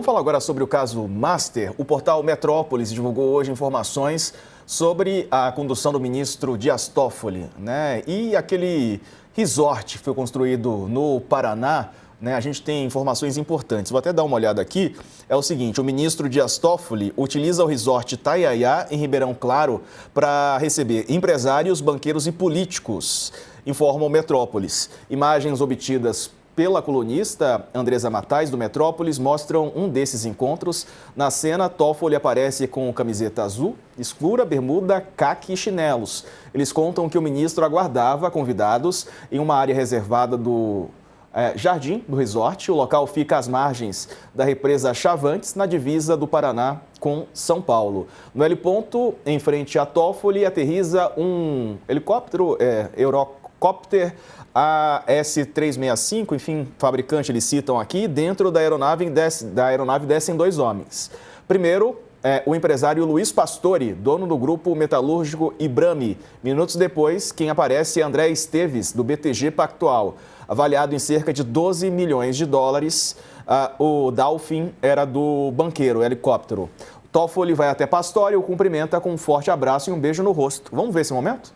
Vamos falar agora sobre o caso Master. O portal Metrópolis divulgou hoje informações sobre a condução do ministro Dias Toffoli, né? E aquele resort que foi construído no Paraná, né? A gente tem informações importantes. Vou até dar uma olhada aqui. É o seguinte, o ministro Dias Toffoli utiliza o resort Itaiaia, em Ribeirão Claro, para receber empresários, banqueiros e políticos, informa o Metrópolis. Imagens obtidas pela colunista Andresa Matais, do Metrópolis, mostram um desses encontros. Na cena, Toffoli aparece com camiseta azul escura, bermuda, caque e chinelos. Eles contam que o ministro aguardava convidados em uma área reservada do jardim do resort. O local fica às margens da represa Chavantes, na divisa do Paraná com São Paulo. No heliponto, em frente a Toffoli, aterriza um helicóptero Eurocopter AS-365, enfim, fabricante eles citam aqui. Dentro da aeronave descem dois homens. Primeiro, o empresário Luiz Pastore, dono do grupo metalúrgico Ibrame. Minutos depois, quem aparece é André Esteves, do BTG Pactual. Avaliado em cerca de 12 milhões de dólares, o Dolphin era do banqueiro, helicóptero. Toffoli vai até Pastore e o cumprimenta com um forte abraço e um beijo no rosto. Vamos ver esse momento?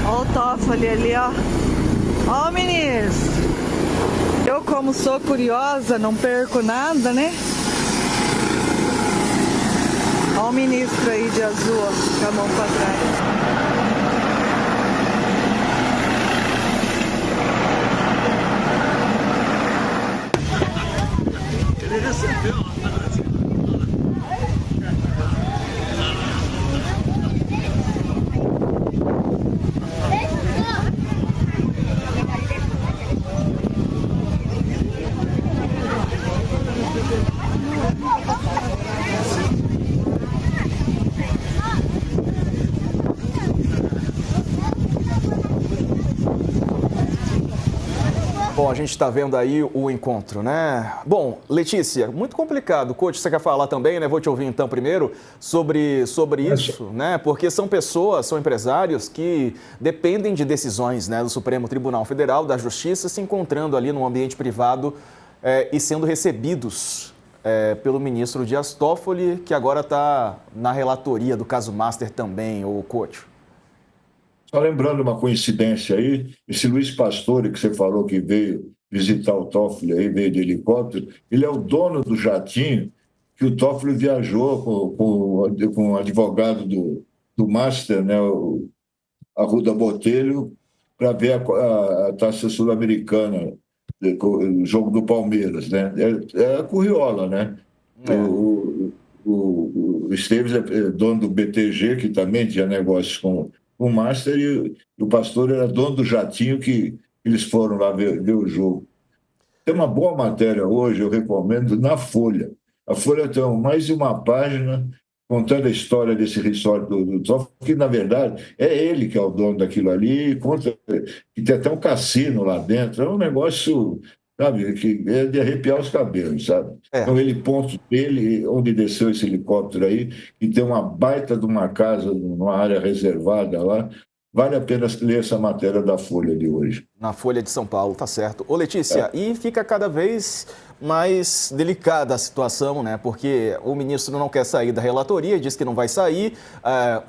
Olha o Toffoli ali, ó. Ó o ministro. Eu, como sou curiosa, não perco nada, né? Olha o ministro aí de azul, ó, com a mão pra trás. Ele recebeu. Bom, a gente está vendo aí o encontro, né? Bom, Letícia, muito complicado. Coach, você quer falar também, né? Vou te ouvir então primeiro sobre isso, né? Porque são pessoas, são empresários que dependem de decisões, né, do Supremo Tribunal Federal, da Justiça, se encontrando ali no ambiente privado e sendo recebidos pelo ministro Dias Toffoli, que agora está na relatoria do caso Master também, o Coach. Só lembrando uma coincidência aí, esse Luiz Pastore, que você falou que veio visitar o Toffoli, aí veio de helicóptero, ele é o dono do jatinho que o Toffoli viajou com o advogado do Master, né, o Arruda Botelho, para ver a Taça Sul-Americana, o jogo do Palmeiras, né? É a Curriola, né? O Esteves é dono do BTG, que também tinha negócios com o Master, e o Pastor era dono do jatinho que eles foram lá ver o jogo. Tem uma boa matéria hoje, eu recomendo, na Folha. A Folha tem mais de uma página contando a história desse resort do Toffoli, que, na verdade, é ele que é o dono daquilo ali, e conta que tem até um cassino lá dentro. É um negócio, sabe, que é de arrepiar os cabelos, sabe? Então, ele ponto dele, onde desceu esse helicóptero aí, e tem uma baita de uma casa, numa área reservada lá. Vale a pena ler essa matéria da Folha de hoje. Na Folha de São Paulo, tá certo. Ô, Letícia, e fica cada vez mais delicada a situação, né? Porque o ministro não quer sair da relatoria, diz que não vai sair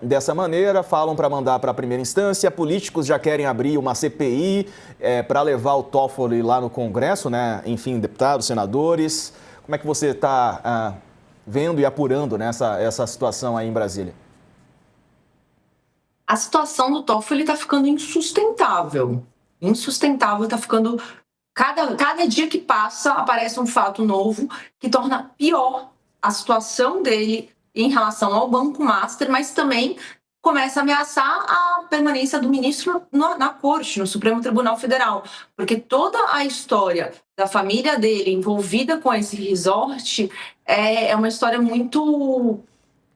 dessa maneira, falam para mandar para a primeira instância, políticos já querem abrir uma CPI para levar o Toffoli lá no Congresso, né? Enfim, deputados, senadores. Como é que você está vendo e apurando, né, essa situação aí em Brasília? A situação do Toffoli está ficando insustentável. Insustentável, está ficando... Cada dia que passa, aparece um fato novo que torna pior a situação dele em relação ao Banco Master, mas também começa a ameaçar a permanência do ministro na Corte, no Supremo Tribunal Federal. Porque toda a história da família dele envolvida com esse resort é uma história muito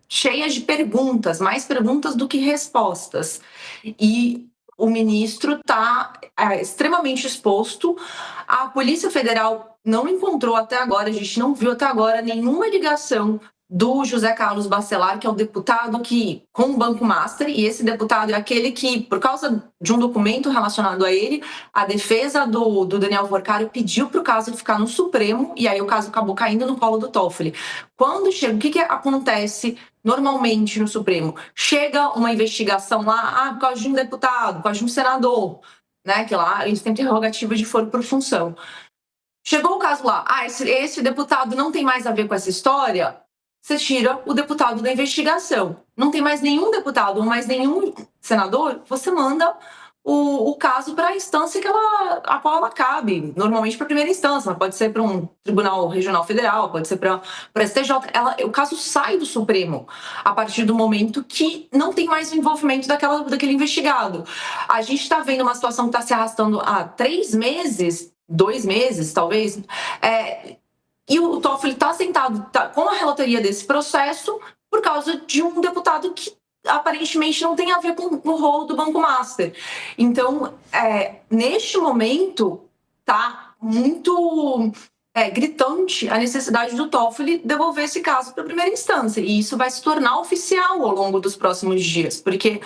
cheia de perguntas, mais perguntas do que respostas. E o ministro está extremamente exposto. A Polícia Federal não encontrou até agora, a gente não viu até agora nenhuma ligação do José Carlos Bacelar, que é o deputado que, com o Banco Master, e esse deputado é aquele que, por causa de um documento relacionado a ele, a defesa do Daniel Forcari pediu para o caso ficar no Supremo, e aí o caso acabou caindo no colo do Toffoli. Quando chega, o que acontece normalmente no Supremo? Chega uma investigação lá, por causa de um deputado, por causa de um senador, né, que lá eles têm prerrogativa de foro por função. Chegou o caso lá, esse deputado não tem mais a ver com essa história, você tira o deputado da investigação. Não tem mais nenhum deputado ou mais nenhum senador, você manda o caso para a instância a qual ela cabe, normalmente para a primeira instância, pode ser para um tribunal regional federal, pode ser para STJ. O caso sai do Supremo a partir do momento que não tem mais o envolvimento daquele investigado. A gente está vendo uma situação que está se arrastando há 3 meses, 2 meses, talvez, e o Toffoli está sentado com a relatoria desse processo por causa de um deputado que aparentemente não tem a ver com o rolo do Banco Master. Então, neste momento, está muito gritante a necessidade do Toffoli devolver esse caso para a primeira instância. E isso vai se tornar oficial ao longo dos próximos dias, porque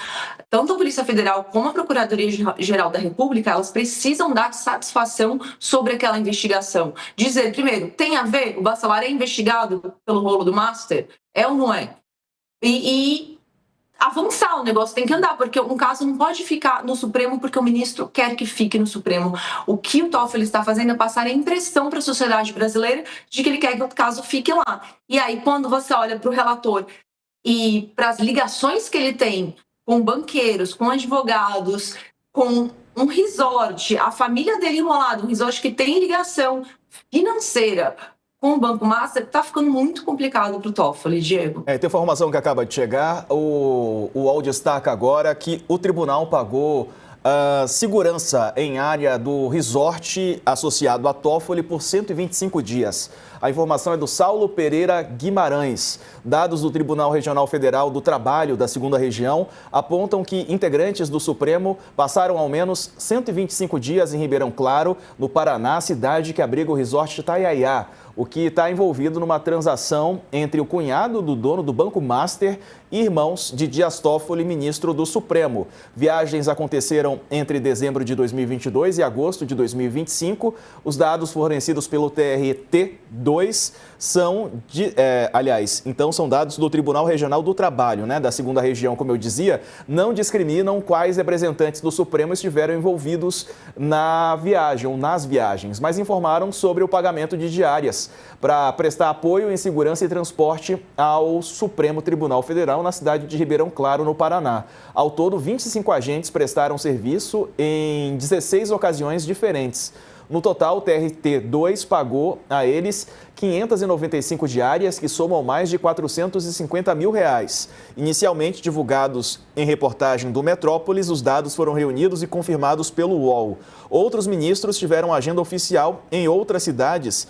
tanto a Polícia Federal como a Procuradoria-Geral da República, elas precisam dar satisfação sobre aquela investigação. Dizer, primeiro, tem a ver? O Bacelar é investigado pelo rolo do Master? É ou não é? E avançar, o negócio tem que andar, porque um caso não pode ficar no Supremo porque o ministro quer que fique no Supremo. O que o Toffoli está fazendo é passar a impressão para a sociedade brasileira de que ele quer que o caso fique lá. E aí, quando você olha para o relator e para as ligações que ele tem com banqueiros, com advogados, com um resort, a família dele enrolada, um resort que tem ligação financeira com o Banco Master, está ficando muito complicado para o Toffoli, Diego. Tem informação que acaba de chegar. O UOL destaca agora que o tribunal pagou segurança em área do resort associado a Toffoli por 125 dias. A informação é do Saulo Pereira Guimarães. Dados do Tribunal Regional Federal do Trabalho da 2ª Região apontam que integrantes do Supremo passaram ao menos 125 dias em Ribeirão Claro, no Paraná, cidade que abriga o resort Itaiaiá, o que está envolvido numa transação entre o cunhado do dono do Banco Master e irmãos de Dias Toffoli, ministro do Supremo. Viagens aconteceram entre dezembro de 2022 e agosto de 2025. Os fornecidos pelo TRT2 são são dados do Tribunal Regional do Trabalho, da 2ª Região, como eu dizia, não discriminam quais representantes do Supremo estiveram envolvidos na viagem ou nas viagens, mas informaram sobre o pagamento de diárias para prestar apoio em segurança e transporte ao Supremo Tribunal Federal na cidade de Ribeirão Claro, no Paraná. Ao todo, 25 agentes prestaram serviço em 16 ocasiões diferentes. No total, o TRT2 pagou a eles 595 diárias, que somam mais de R$450 mil. Inicialmente divulgados em reportagem do Metrópolis, os dados foram reunidos e confirmados pelo UOL. Outros ministros tiveram agenda oficial em outras cidades,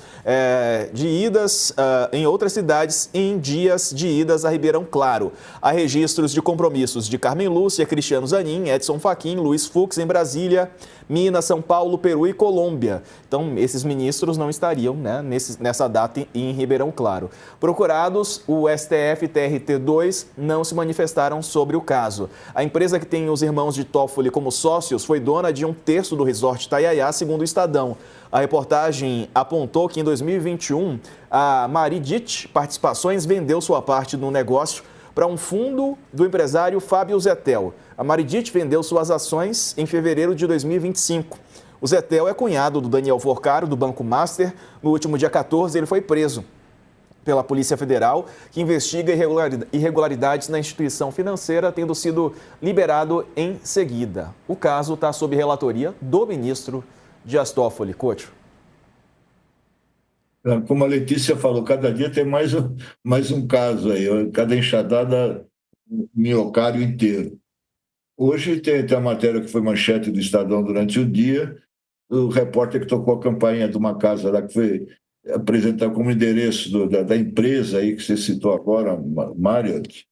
em dias de idas a Ribeirão Claro. Há registros de compromissos de Carmen Lúcia, Cristiano Zanin, Edson Fachin, Luiz Fux em Brasília, Minas, São Paulo, Peru e Colômbia. Então, esses ministros não estariam nessa data em Ribeirão Claro. Procurados, o STF e TRT2 não se manifestaram sobre o caso. A empresa que tem os irmãos de Toffoli como sócios foi dona de 1/3 do resort Itaiaiá, segundo o Estadão. A reportagem apontou que em 2021, a Maridit Participações vendeu sua parte no negócio para um fundo do empresário Fábio Zettel. A Maridit vendeu suas ações em fevereiro de 2025. O Zettel é cunhado do Daniel Forcari, do Banco Master. No último dia 14, ele foi preso pela Polícia Federal, que investiga irregularidades na instituição financeira, tendo sido liberado em seguida. O caso está sob relatoria do ministro Dias Toffoli. Couto. Como a Letícia falou, cada dia tem mais um caso aí, cada enxadada, miocárdio inteiro. Hoje tem a matéria que foi manchete do Estadão durante o dia, o repórter que tocou a campainha de uma casa lá que foi apresentar como endereço da empresa aí que você citou agora, Marriott,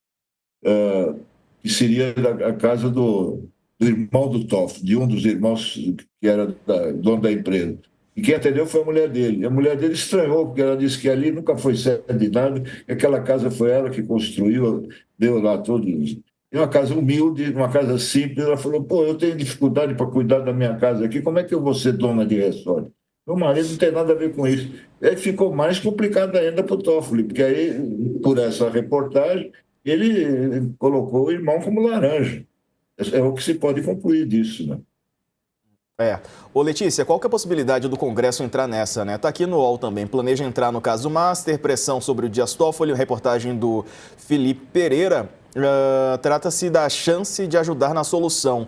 que seria a casa do irmão do Toffoli, de um dos irmãos que era dono da empresa. E quem atendeu foi a mulher dele. A mulher dele estranhou, porque ela disse que ali nunca foi certo de nada, que aquela casa foi ela que construiu, deu lá todos. É uma casa humilde, uma casa simples. Ela falou: pô, eu tenho dificuldade para cuidar da minha casa aqui, como é que eu vou ser dona de resort? Meu marido não tem nada a ver com isso. Aí ficou mais complicado ainda para o Toffoli, porque aí, por essa reportagem, ele colocou o irmão como laranja. É o que se pode concluir disso, né? Ô Letícia, qual que é a possibilidade do Congresso entrar nessa, né? Tá aqui no UOL também. Planeja entrar no caso Master, pressão sobre o Dias Toffoli, reportagem do Felipe Pereira. Trata-se da chance de ajudar na solução.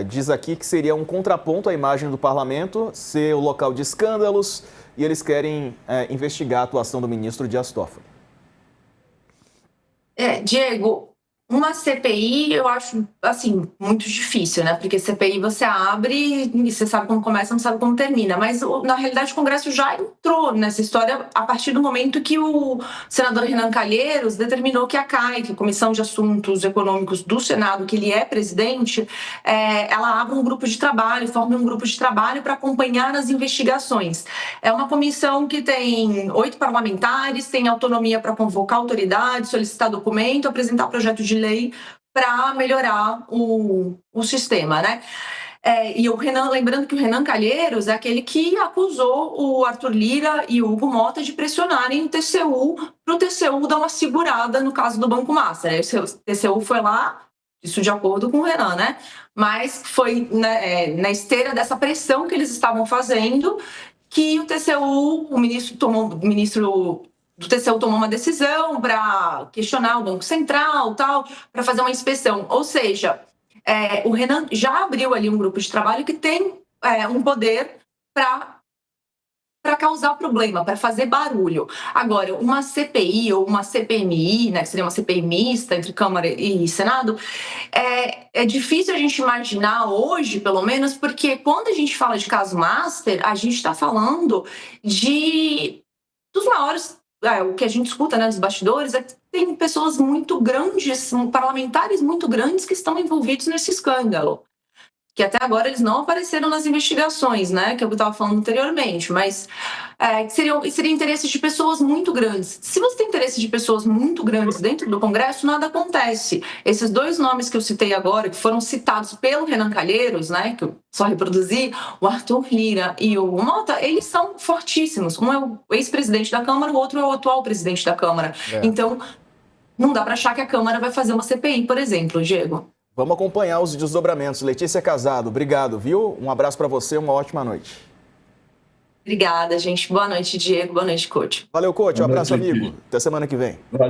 Diz aqui que seria um contraponto à imagem do parlamento, ser o local de escândalos, e eles querem investigar a atuação do ministro Dias Toffoli. Diego, uma CPI eu acho, assim, muito difícil, né? Porque CPI você abre e você sabe como começa, não sabe como termina. Mas, na realidade, o Congresso já entrou nessa história a partir do momento que o senador Renan Calheiros determinou que a CAI, que é a Comissão de Assuntos Econômicos do Senado, que ele é presidente, ela abre um grupo de trabalho, forma um grupo de trabalho para acompanhar as investigações. É uma comissão que tem 8 parlamentares, tem autonomia para convocar autoridades, solicitar documento, apresentar projeto de lei para melhorar o sistema, né? E o Renan, lembrando que o Renan Calheiros é aquele que acusou o Arthur Lira e o Hugo Mota de pressionarem o TCU para o TCU dar uma segurada no caso do Banco Master. O TCU foi lá, isso de acordo com o Renan, né? Mas foi na esteira dessa pressão que eles estavam fazendo que o TCU, o ministro do TCU tomou uma decisão para questionar o Banco Central, tal, para fazer uma inspeção. Ou seja, o Renan já abriu ali um grupo de trabalho que tem um poder para causar problema, para fazer barulho. Agora, uma CPI ou uma CPMI, né, que seria uma CPI mista entre Câmara e Senado, é difícil a gente imaginar hoje, pelo menos, porque quando a gente fala de caso Master, a gente está falando dos maiores. O que a gente escuta, né, dos bastidores é que tem pessoas muito grandes, parlamentares muito grandes que estão envolvidos nesse escândalo. Que até agora eles não apareceram nas investigações, né, que eu estava falando anteriormente, mas seria interesse de pessoas muito grandes. Se você tem interesse de pessoas muito grandes dentro do Congresso, nada acontece. Esses 2 nomes que eu citei agora, que foram citados pelo Renan Calheiros, né, que eu só reproduzi, o Arthur Lira e o Mota, eles são fortíssimos. Um é o ex-presidente da Câmara, o outro é o atual presidente da Câmara. Então, não dá para achar que a Câmara vai fazer uma CPI, por exemplo, Diego. Vamos acompanhar os desdobramentos. Letícia Casado, obrigado, viu? Um abraço para você, uma ótima noite. Obrigada, gente. Boa noite, Diego. Boa noite, coach. Valeu, coach. Um abraço, amigo. Até semana que vem.